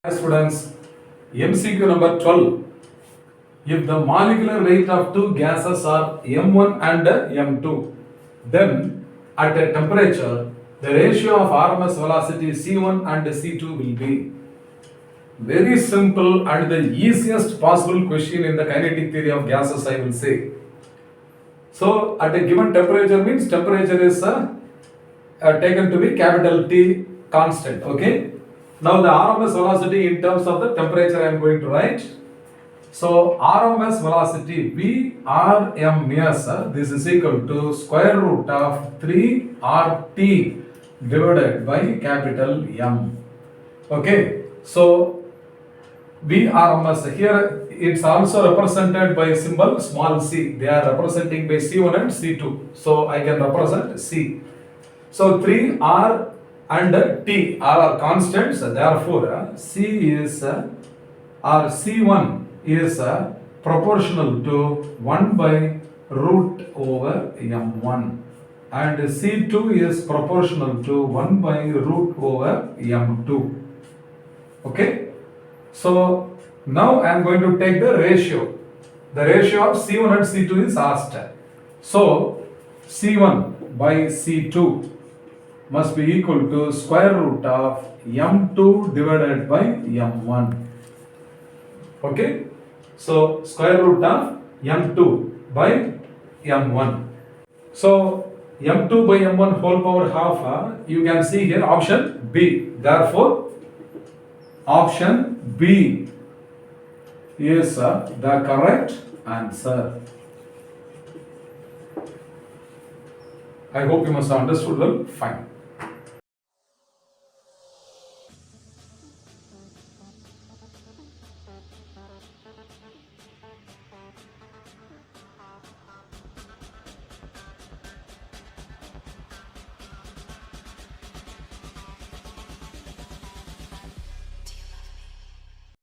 Students, MCQ number 12. If the molecular weight of two gases are M1 and M2, then at a temperature, the ratio of RMS velocity C1 and C2 will be. Very simple and the easiest possible question in the kinetic theory of gases, I will say. So, at a given temperature means temperature is taken to be capital T constant, okay? Now the RMS velocity in terms of the temperature I am going to write. So RMS velocity VRMS, this is equal to square root of 3 RT divided by capital M. Okay, so VRMS here it's also represented by symbol small c. They are representing by C1 and C2. So I can represent C. So 3 R and T are constants, therefore C is or C1 is proportional to 1 by root over M1 and C2 is proportional to 1 by root over M2. Okay, so now I am going to take the ratio. The ratio of C1 and C2 is asked. So C1 by C2 must be equal to square root of M2 divided by M1. Okay, so square root of M2 by M1. So M2 by M1 whole power half, you can see here option B. Therefore, option B is the correct answer. I hope you must have understood well. Fine.